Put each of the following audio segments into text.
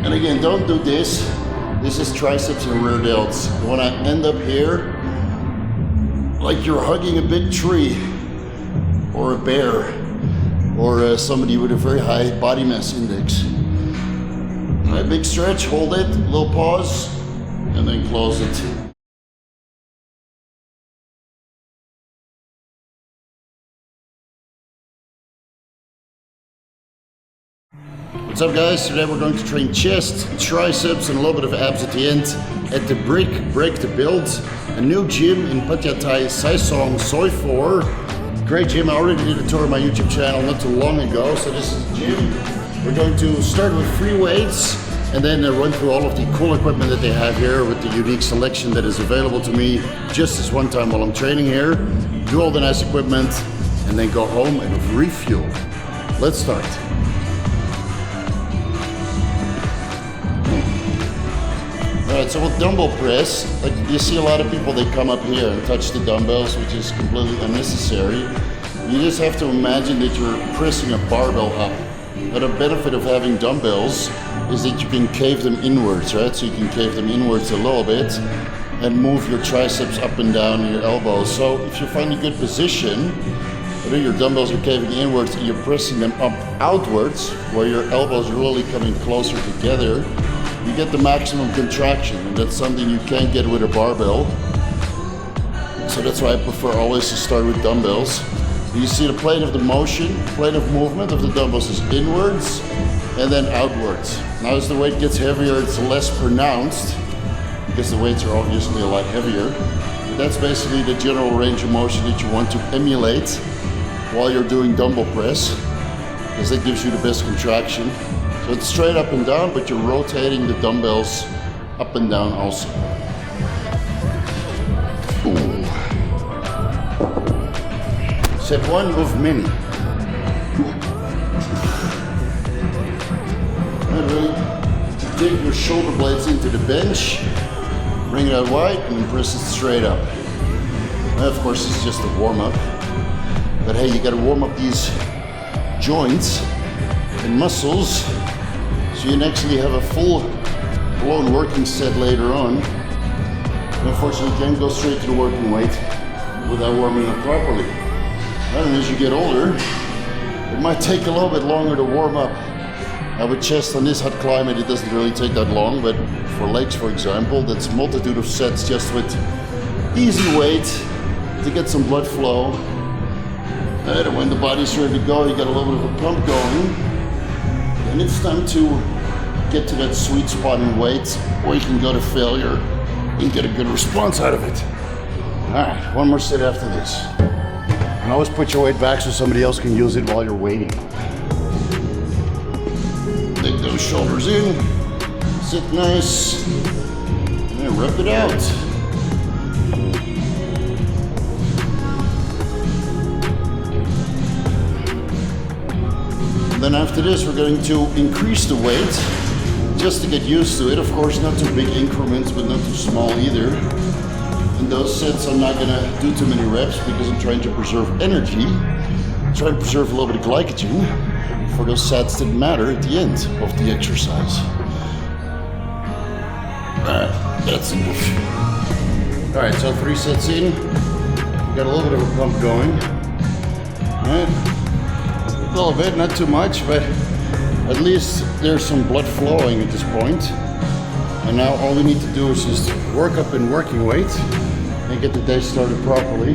And again, don't do this. This is triceps and rear delts. You want to end up here like you're hugging a big tree or a bear or somebody with a very high body mass index. All right, big stretch, hold it, little pause, and then close it. What's up guys? Today we're going to train chest, triceps and a little bit of abs at the end at the Break to Build, a new gym in Pattaya, Saisong, Soi 4. Great gym. I already did a tour on my YouTube channel not too long ago. So this is the gym. We're going to start with free weights and then run through all of the cool equipment that they have here with the unique selection that is available to me just this one time while I'm training here. Do all the nice equipment and then go home and refuel. Let's start. Alright, so with dumbbell press, like you see a lot of people, they come up here and touch the dumbbells, which is completely unnecessary. You just have to imagine that you're pressing a barbell up. But the benefit of having dumbbells is that you can cave them inwards, right? So you can cave them inwards a little bit and move your triceps up and down and your elbows. So if you find a good position, whether your dumbbells are caving inwards and you're pressing them up outwards, where your elbows are really coming closer together, you get the maximum contraction, and that's something you can't get with a barbell. So that's why I prefer always to start with dumbbells. You see the plane of the motion, plane of movement of the dumbbells is inwards and then outwards. Now as the weight gets heavier, it's less pronounced because the weights are obviously a lot heavier. But that's basically the general range of motion that you want to emulate while you're doing dumbbell press, because that gives you the best contraction. So it's straight up and down, but you're rotating the dumbbells up and down also. Ooh. Set one of many. And really take your shoulder blades into the bench, bring it out wide, and then press it straight up. And of course, it's just a warm up. But hey, you gotta warm up these joints and muscles so you can actually have a full-blown working set later on. And unfortunately, you can't go straight to the working weight without warming up properly. And as you get older, it might take a little bit longer to warm up. Now with chest on this hot climate, it doesn't really take that long, but for legs, for example, that's a multitude of sets just with easy weight to get some blood flow. And when the body's ready to go, you get a little bit of a pump going. And it's time to get to that sweet spot in weight where you can go to failure and get a good response out of it. All right, one more set after this. And always put your weight back so somebody else can use it while you're waiting. Take those shoulders in, sit nice, and then rep it out. Then after this, we're going to increase the weight just to get used to it. Of course, not too big increments, but not too small either. In those sets, I'm not gonna do too many reps because I'm trying to preserve energy. I'm trying to preserve a little bit of glycogen for those sets that matter at the end of the exercise. All right, that's enough. All right, so 3 sets in. Got a little bit of a pump going. All right. A little bit, not too much, but at least there's some blood flowing at this point. And now all we need to do is just work up in working weight and get the day started properly.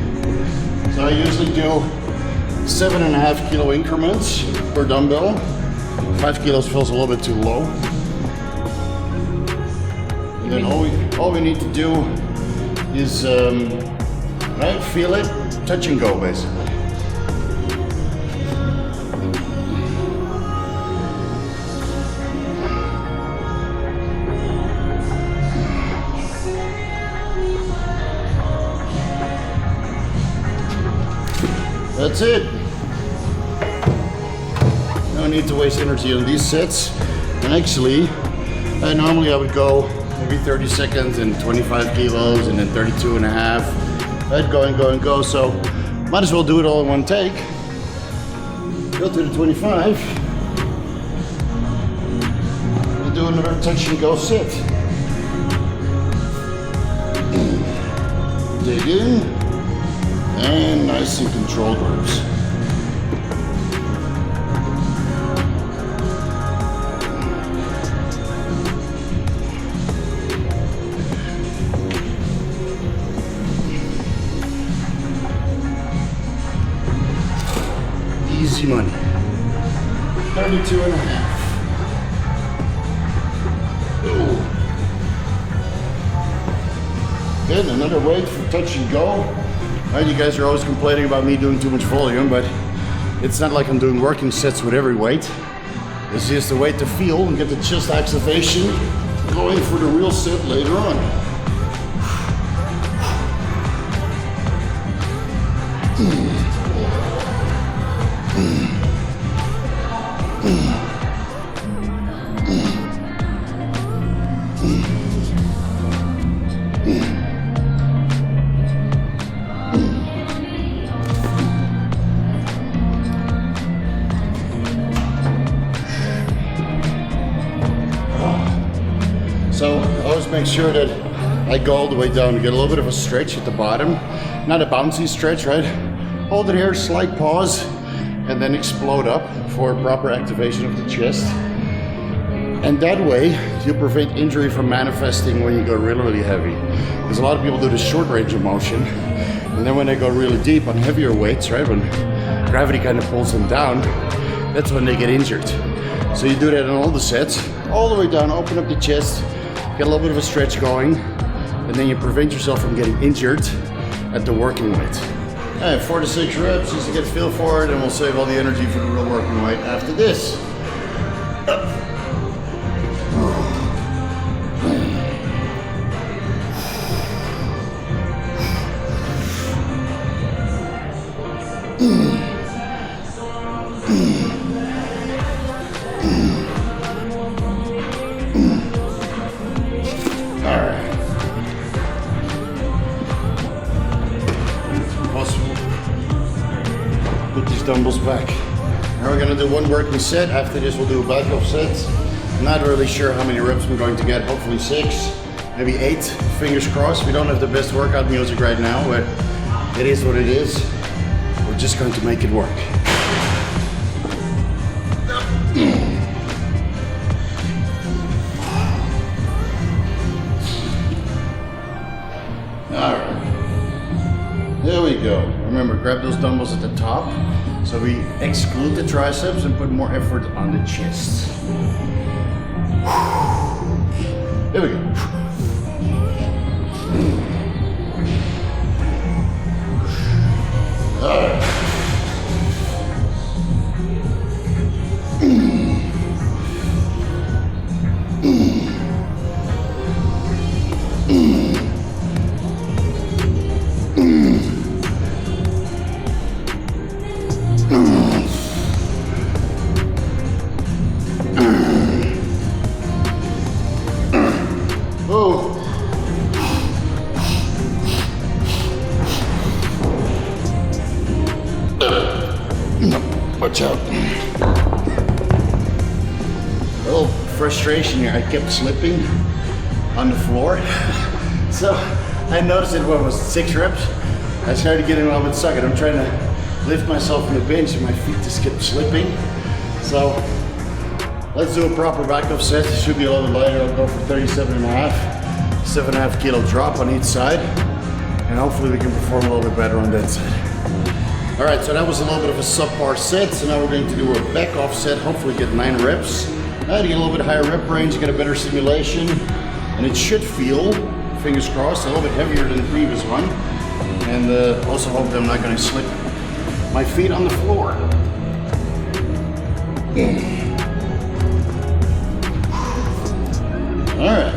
So I usually do 7.5 kilo increments per dumbbell. 5 kilos feels a little bit too low. And then all we need to do is right, feel it, touch and go basically. That's it. No need to waste energy on these sets. And actually, normally I would go maybe 30 seconds and 25 kilos and then 32 and a half. Right, go and go and go. So might as well do it all in one take. Go to the 25. We'll do another touch and go sit. Dig in, and nice and controlled reps. Easy money. 32 and a half. Ooh. Good, another weight for touch and go. Right, you guys are always complaining about me doing too much volume, but it's not like I'm doing working sets with every weight. This is just a way to feel and get the chest activation going for the real set later on. So I always make sure that I go all the way down to get a little bit of a stretch at the bottom. Not a bouncy stretch, right? Hold it here, slight pause, and then explode up for proper activation of the chest. And that way, you prevent injury from manifesting when you go really, really heavy. Because a lot of people do the short range of motion, and then when they go really deep on heavier weights, right, when gravity kind of pulls them down, that's when they get injured. So you do that in all the sets, all the way down, open up the chest, get a little bit of a stretch going, and then you prevent yourself from getting injured at the working weight. 4 to 6 reps just to get a feel for it, and we'll save all the energy for the real working weight after this. Dumbbells back. Now we're gonna do one working set. After this we'll do a back off set. Not really sure how many reps I'm going to get. Hopefully 6, maybe 8. Fingers crossed. We don't have the best workout music right now, but it is what it is. We're just going to make it work. All right. There we go. Remember, grab those dumbbells at the top. So we exclude the triceps and put more effort on the chest. There we go. All right. Watch out. A little frustration here. I kept slipping on the floor. So I noticed it, what was it, 6 reps? I started getting a little bit sucked. I'm trying to lift myself from the bench and my feet just kept slipping. So let's do a proper back up set. It should be a little bit lighter. I'll go for 37 and a half, 7.5 kilo drop on each side. And hopefully we can perform a little bit better on that side. All right, so that was a little bit of a subpar set. So now we're going to do a back off set, hopefully get 9 reps. To get a little bit higher rep range, get a better simulation. And it should feel, fingers crossed, a little bit heavier than the previous one. And also hope that I'm not gonna slip my feet on the floor. All right.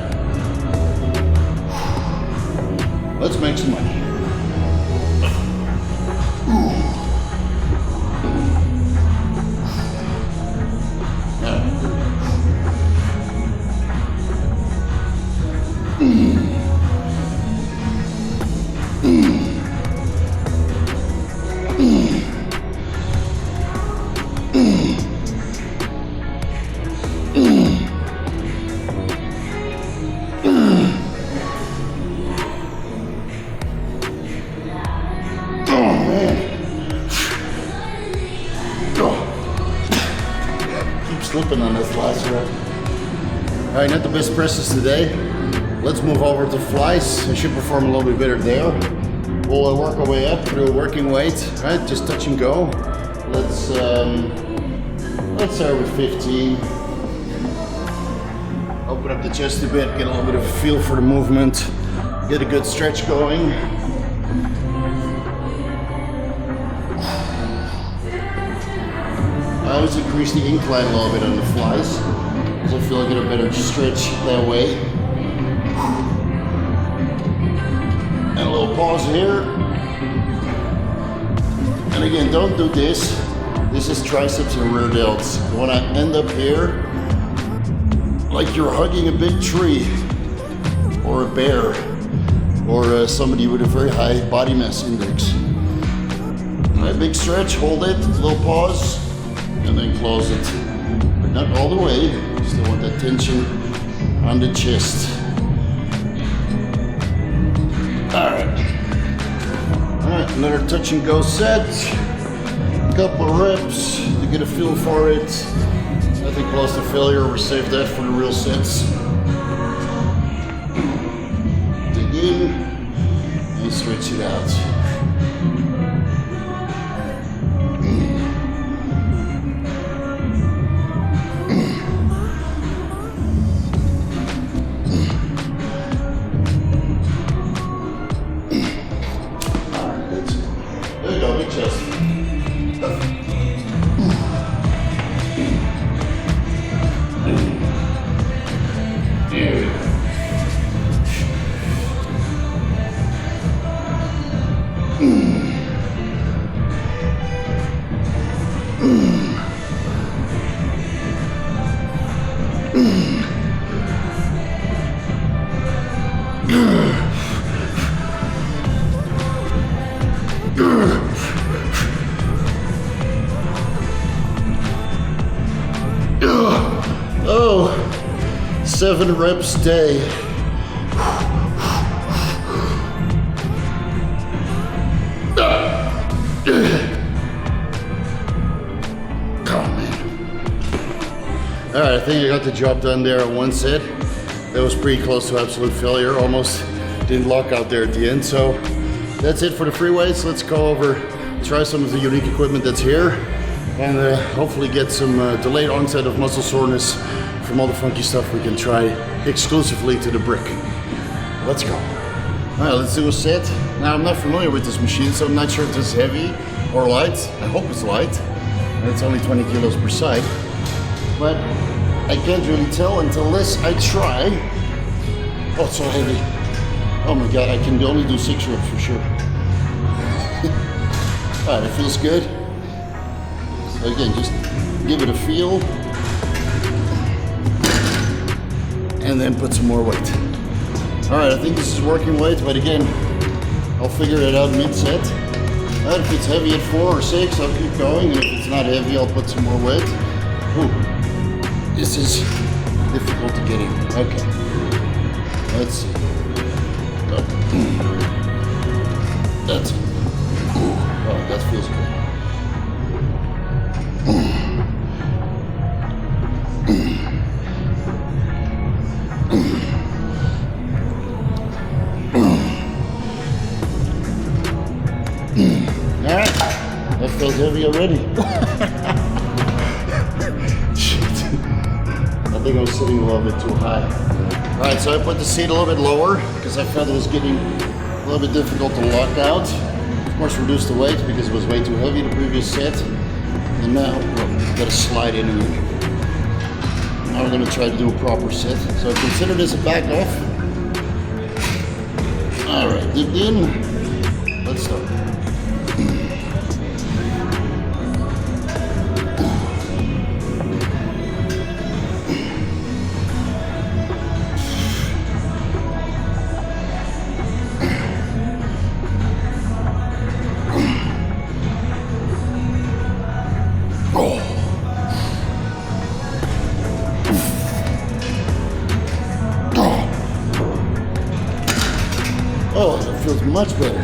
Let's make some money. All right, not the best presses today. Let's move over to flies. I should perform a little bit better there. We'll work our way up through working weight, right? Just touch and go. Let's start with 15. Open up the chest a bit, get a little bit of a feel for the movement, get a good stretch going. I always increase the incline a little bit on the flies, because I feel I get a better stretch that way. And a little pause here. And again, don't do this. This is triceps and rear delts. You want to end up here like you're hugging a big tree, or a bear, or somebody with a very high body mass index. All right, big stretch, hold it, little pause, and then close it. But not all the way, still want that tension on the chest. All right, another touch and go set. Couple of reps to get a feel for it. Nothing close to failure. We'll save that for the real sets. Dig in and stretch it out. Alright, that's it. There you go, big chest. Oh, 7 reps a day. All right, I think I got the job done there at one set. That was pretty close to absolute failure. Almost didn't lock out there at the end. So that's it for the free weights. Let's go over, try some of the unique equipment that's here, and hopefully get some delayed onset of muscle soreness from all the funky stuff we can try exclusively to the brick. Let's go. All right, let's do a set. Now, I'm not familiar with this machine, so I'm not sure if it's heavy or light. I hope it's light. It's only 20 kilos per side. But I can't really tell unless I try. Oh, it's so heavy. Oh my God, I can only do 6 reps for sure. All right, it feels good. So again, just give it a feel. And then put some more weight. All right, I think this is working weight, but again, I'll figure it out mid-set. Right, if it's heavy at 4 or 6, I'll keep going, and if it's not heavy, I'll put some more weight. Ooh, this is difficult to get in. Okay, let's see. Go. That's it. Ooh, oh, that feels good. Alright, that feels heavy already. Shit. I think I was sitting a little bit too high. Alright, so I put the seat a little bit lower because I felt it was getting a little bit difficult to lock out. Of course, reduced the weight because it was way too heavy the previous set. And now, well, gotta slide in here. Now we're gonna try to do a proper set. So consider this a back off. Alright, dig in. Let's start. Oh, that feels much better.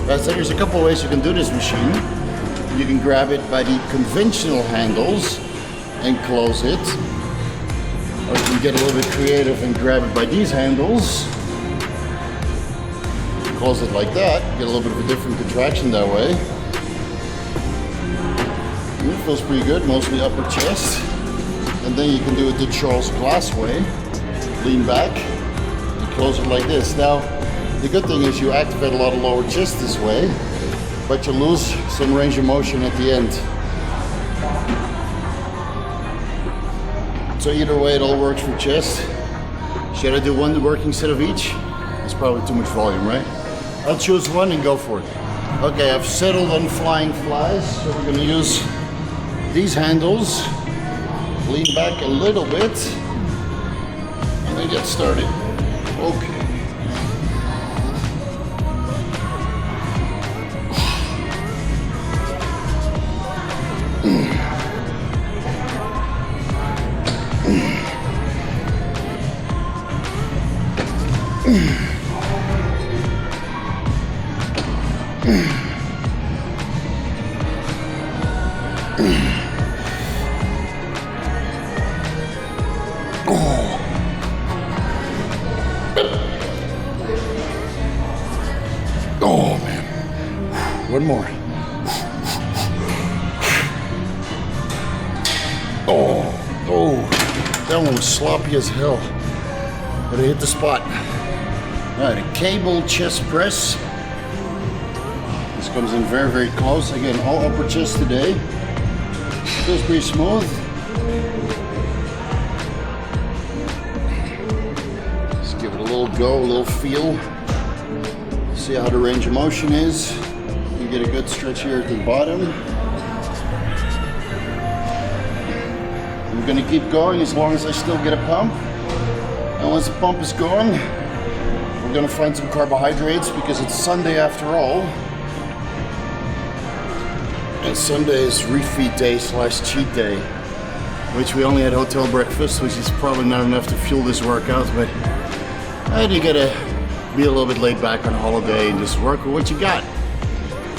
Right, so there's a couple ways you can do this machine. You can grab it by the conventional handles and close it. Or you can get a little bit creative and grab it by these handles. Close it like that, get a little bit of a different contraction that way. And it feels pretty good, mostly upper chest. And then you can do it the Charles Glass way. Lean back and close it like this. Now, the good thing is you activate a lot of lower chest this way, but you lose some range of motion at the end. So either way, it all works for chest. Should I do one working set of each? It's probably too much volume, right? I'll choose one and go for it. Okay, I've settled on flying flies, so we're gonna use these handles. Lean back a little bit, and then get started. Okay. Oh man, one more. Oh, that one was sloppy as hell, but I hit the spot. All right, a cable chest press. This comes in very, very close. Again, all upper chest today. Feels pretty smooth. Just give it a little go, a little feel. See how the range of motion is. You get a good stretch here at the bottom. I'm gonna keep going as long as I still get a pump. And once the pump is gone, we're gonna find some carbohydrates because it's Sunday after all. And Sunday is refeed day / cheat day, which we only had hotel breakfast, which is probably not enough to fuel this workout, but you gotta be a little bit laid back on holiday and just work with what you got.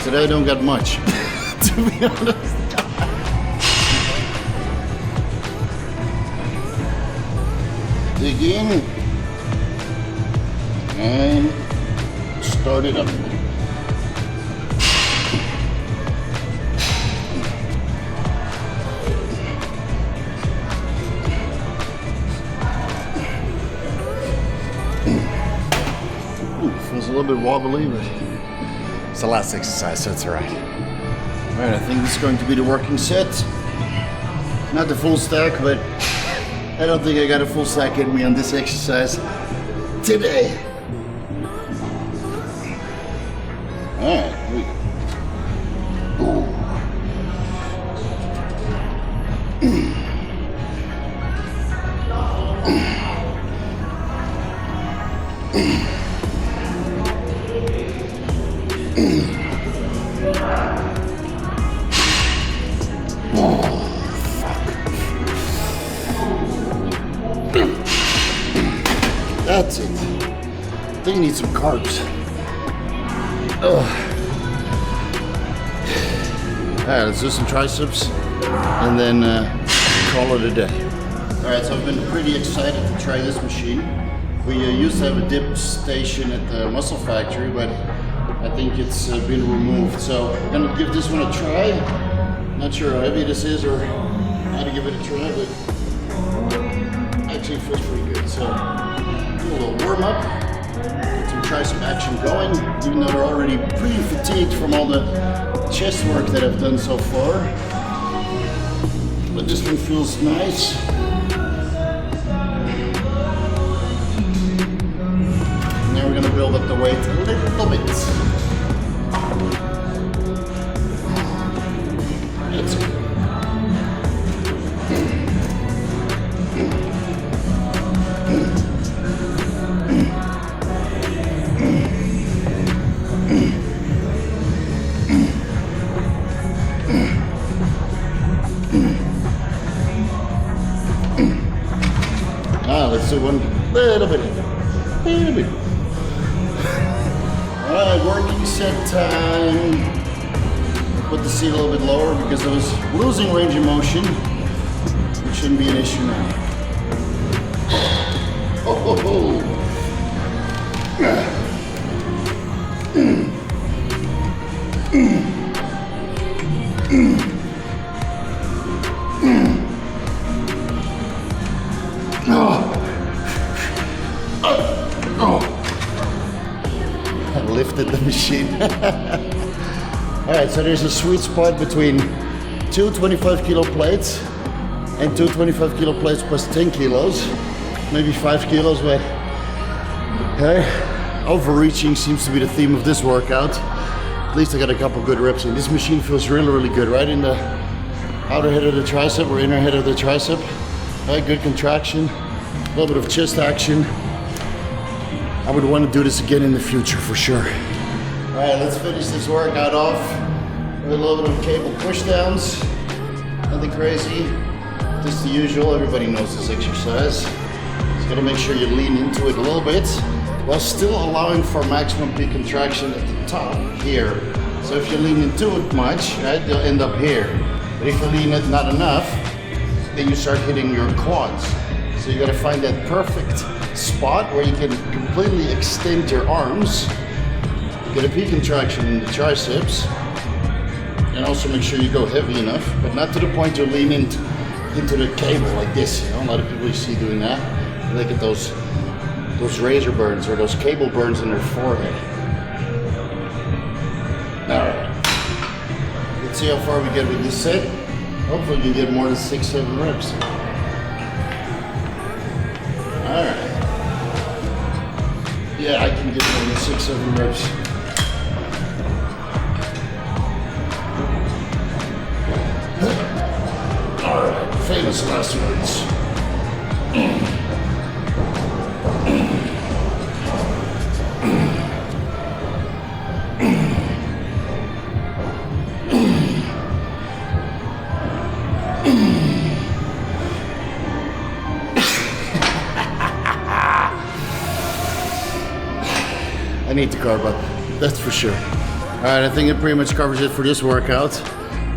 Today I don't got much, to be honest. Dig in and start it up. Feels a little bit wobbly, but it's the last exercise, so it's all right. All right, I think this is going to be the working set. Not the full stack, but I don't think I got a full stack in me on this exercise today. All right, here we go. That's it. I think you need some carbs. Ugh. Alright, let's do some triceps and then call it a day. Alright, so I've been pretty excited to try this machine. We used to have a dip station at the Muscle Factory, but I think it's been removed. So we're gonna give this one a try. Not sure how heavy this is or how to give it a try, but actually it feels pretty good. So do a little warm up, get some tricep action going, even though they're already pretty fatigued from all the chest work that I've done so far. But this one feels nice. And now we're gonna build up the weight a little bit. That's it. Let's do one little bit. All right, working set time. Put the seat a little bit lower because I was losing range of motion, which shouldn't be an issue now. lifted the machine. All right, so there's a sweet spot between 225 kilo plates and 225 kilo plates plus 10 kilos, maybe 5 kilos, but hey, overreaching seems to be the theme of this workout. At least I got a couple good reps in. This machine feels really, really good, right in the outer head of the tricep or inner head of the tricep. Right, good contraction, a little bit of chest action. I would want to do this again in the future for sure. All right, let's finish this workout off with a little bit of cable pushdowns. Nothing crazy, just the usual. Everybody knows this exercise. Just gotta make sure you lean into it a little bit while still allowing for maximum peak contraction at the top here. So if you lean into it much, right, you'll end up here. But if you lean it not enough, then you start hitting your quads. So you gotta find that perfect spot where you can completely extend your arms, get a peak contraction in the triceps, and also make sure you go heavy enough, but not to the point to lean into the cable like this. You know, a lot of people you see doing that, they get those razor burns or those cable burns in their forehead. All right, let's see how far we get with this set. Hopefully we can get more than 6-7 reps. All right. Yeah, I can get more than 6-7 reps. All right, famous last words. I need to carb up, that's for sure. All right, I think it pretty much covers it for this workout.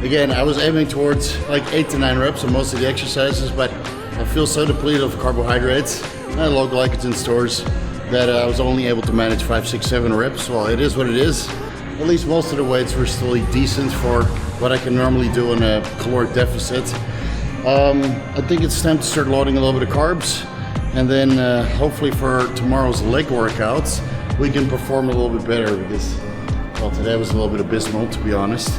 Again, I was aiming towards like 8 to 9 reps on most of the exercises, but I feel so depleted of carbohydrates and low glycogen stores that I was only able to manage 5, 6, 7 reps. Well, it is what it is. At least most of the weights were still decent for what I can normally do in a caloric deficit. I think it's time to start loading a little bit of carbs, and then hopefully for tomorrow's leg workouts, we can perform a little bit better, because, well, today was a little bit abysmal, to be honest.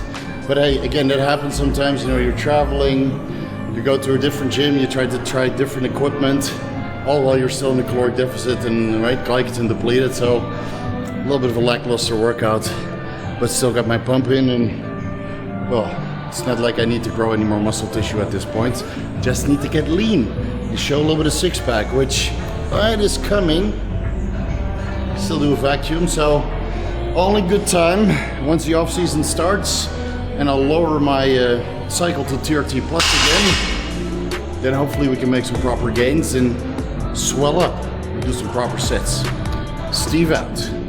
But hey, again, that happens sometimes. You know, you're traveling, you go to a different gym, you try different equipment, all while you're still in the caloric deficit and, right, glycogen depleted. So a little bit of a lackluster workout, but still got my pump in, and, well, it's not like I need to grow any more muscle tissue at this point. Just need to get lean and show a little bit of six-pack, which, it is coming. Still do a vacuum, so only good time once the off-season starts and I'll lower my cycle to TRT plus again. Then hopefully we can make some proper gains and swell up and do some proper sets. Steve out.